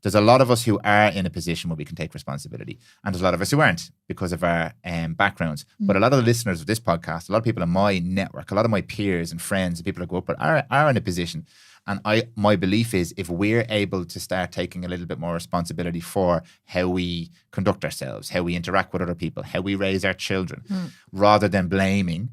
There's a lot of us who are in a position where we can take responsibility, and there's a lot of us who aren't because of our backgrounds. But a lot of the listeners of this podcast, a lot of people in my network, a lot of my peers and friends and people I go up with are in a position. And my belief is if we're able to start taking a little bit more responsibility for how we conduct ourselves, how we interact with other people, how we raise our children, rather than blaming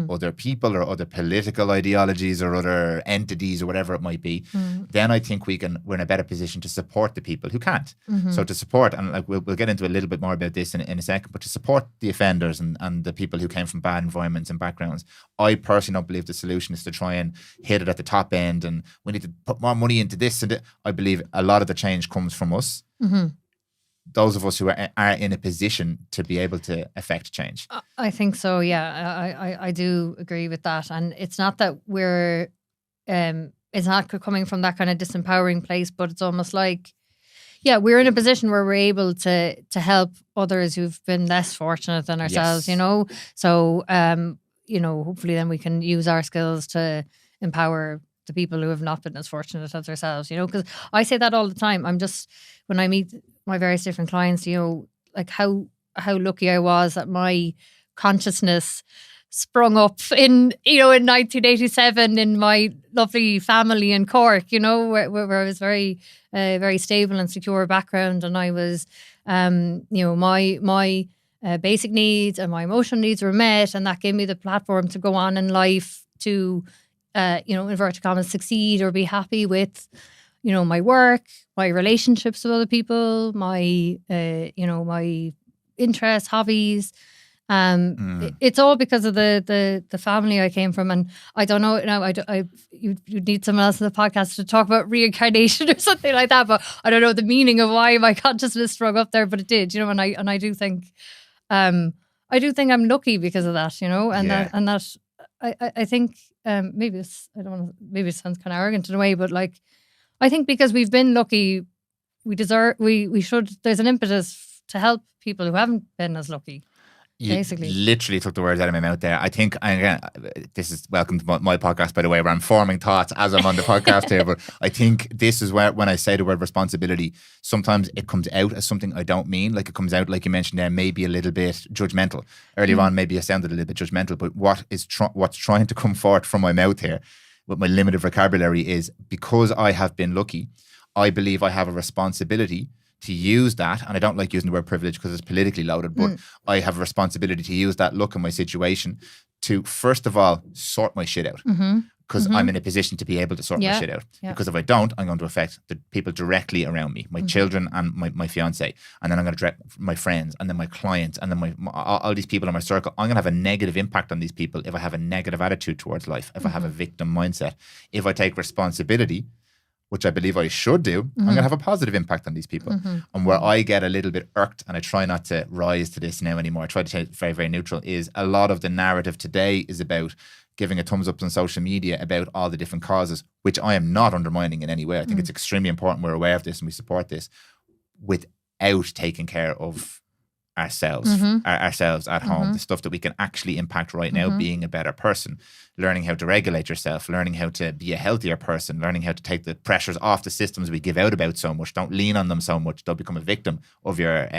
other people or other political ideologies or other entities or whatever it might be, then I think we're in a better position to support the people who can't. So to support, and like we'll get into a little bit more about this in a second, but to support the offenders and the people who came from bad environments and backgrounds, I personally don't believe the solution is to try and hit it at the top end and we need to put more money into this. And I believe a lot of the change comes from us. Those of us who are in a position to be able to affect change. I think so, yeah. I do agree with that. And it's not that we're, it's not coming from that kind of disempowering place, but it's almost like, yeah, we're in a position where we're able to help others who've been less fortunate than ourselves, you know? So, you know, hopefully then we can use our skills to empower the people who have not been as fortunate as ourselves, you know? Because I say that all the time. I'm just, when I meet my various different clients, you know, like how lucky I was that my consciousness sprung up in, you know, in 1987 in my lovely family in Cork, you know, where I was very stable and secure background, and I was, you know, my basic needs and my emotional needs were met, and that gave me the platform to go on in life to, you know, inverted commas, succeed or be happy with, you know, my work, my relationships with other people, my, you know, my interests, hobbies. It's all because of the family I came from, and I don't know. Now, you need someone else in the podcast to talk about reincarnation or something like that. But I don't know the meaning of why my consciousness sprung up there, but it did, you know. And I do think, I'm lucky because of that, you know, and that I think maybe this, I don't know, maybe it sounds kind of arrogant in a way, but like I think because we've been lucky, we should. There's an impetus to help people who haven't been as lucky. You basically literally took the words out of my mouth there. I think, and again, this is welcome to my podcast, by the way, where I'm forming thoughts as I'm on the podcast here. But I think this is where, when I say the word responsibility, sometimes it comes out as something I don't mean. Like it comes out, like you mentioned there, maybe a little bit judgmental. Earlier on, maybe I sounded a little bit judgmental. But what's trying to come forth from my mouth here, with my limited vocabulary, is because I have been lucky, I believe I have a responsibility to use that, and I don't like using the word privilege because it's politically loaded, but I have a responsibility to use that look in my situation to, first of all, sort my shit out. Because I'm in a position to be able to sort my shit out. Because if I don't, I'm going to affect the people directly around me, my children and my fiance, and then I'm going to direct my friends, and then my clients, and then all these people in my circle. I'm going to have a negative impact on these people if I have a negative attitude towards life, if I have a victim mindset. If I take responsibility, which I believe I should do, I'm going to have a positive impact on these people. And where I get a little bit irked, and I try not to rise to this now anymore, I try to stay very, very neutral, is a lot of the narrative today is about giving a thumbs up on social media about all the different causes, which I am not undermining in any way. I think it's extremely important we're aware of this and we support this, without taking care of ourselves at home, the stuff that we can actually impact right now, being a better person, learning how to regulate yourself, learning how to be a healthier person, learning how to take the pressures off the systems we give out about so much. Don't lean on them so much. Don't become a victim of your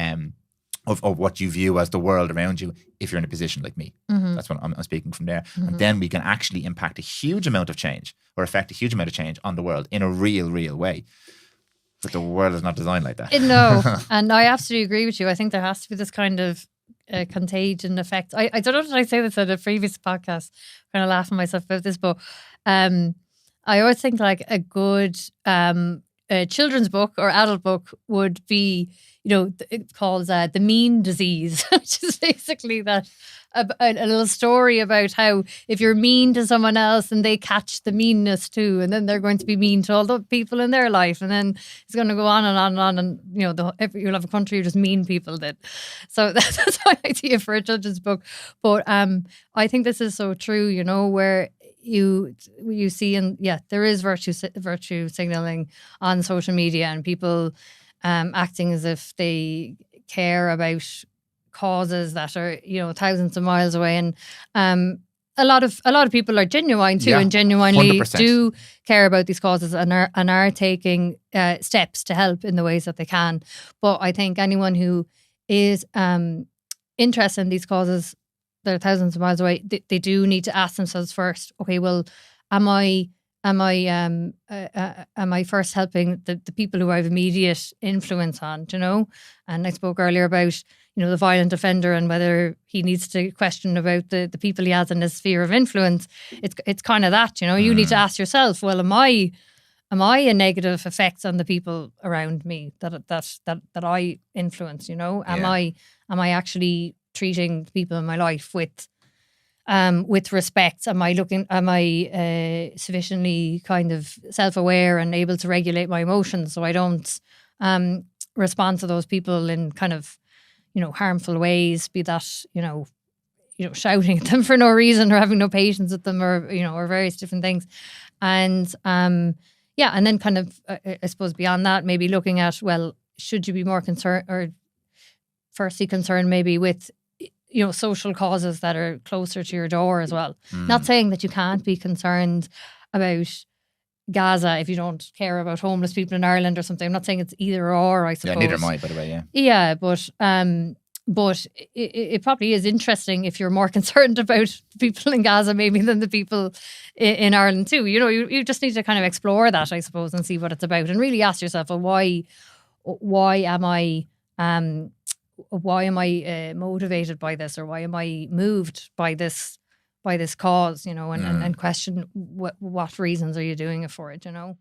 of what you view as the world around you if you're in a position like me. That's what I'm speaking from there. And then we can actually impact a huge amount of change, or affect a huge amount of change on the world in a real way. But the world is not designed like that. No, and I absolutely agree with you. I think there has to be this kind of contagion effect. I don't know, did I say this at a previous podcast? I'm kind of laughing myself about this, but I always think like a good children's book or adult book would be, you know, it calls the mean disease, which is basically that a little story about how if you're mean to someone else and they catch the meanness too, and then they're going to be mean to all the people in their life, and then it's going to go on and on and on, and you know, you'll have a country of just mean people. So that's my idea for a children's book. But I think this is so true, you know, where you see, and there is virtue signaling on social media, and people acting as if they care about causes that are, you know, thousands of miles away. And a lot of people are genuine too, Yeah, and genuinely 100%. do care about these causes and are taking steps to help in the ways that they can. But I think anyone who is interested in these causes that are thousands of miles away, they do need to ask themselves first, okay, well, am I first helping the people who I have immediate influence on, you know? And I spoke earlier about, you know, the violent offender and whether he needs to question about the people he has in his sphere of influence. It's kind of that, you know. You need to ask yourself, well, am I a negative effect on the people around me that I influence, you know? Am I actually treating the people in my life with respect? Am I sufficiently kind of self-aware and able to regulate my emotions so I don't respond to those people in kind of, you know, harmful ways, be that, you know, shouting at them for no reason or having no patience with them, or, you know, or various different things. And and then kind of, I suppose beyond that, maybe looking at, well, should you be more concerned, or firstly concerned maybe with, you know, social causes that are closer to your door as well. Not saying that you can't be concerned about Gaza if you don't care about homeless people in Ireland or something. I'm not saying it's either or, I suppose. Yeah, neither am I, by the way, yeah. Yeah, but it probably is interesting if you're more concerned about people in Gaza maybe than the people in Ireland too. You know, you just need to kind of explore that, I suppose, and see what it's about, and really ask yourself, well, why am I motivated by this, or why am I moved by this cause, you know, and question what reasons are you doing it for it, you know?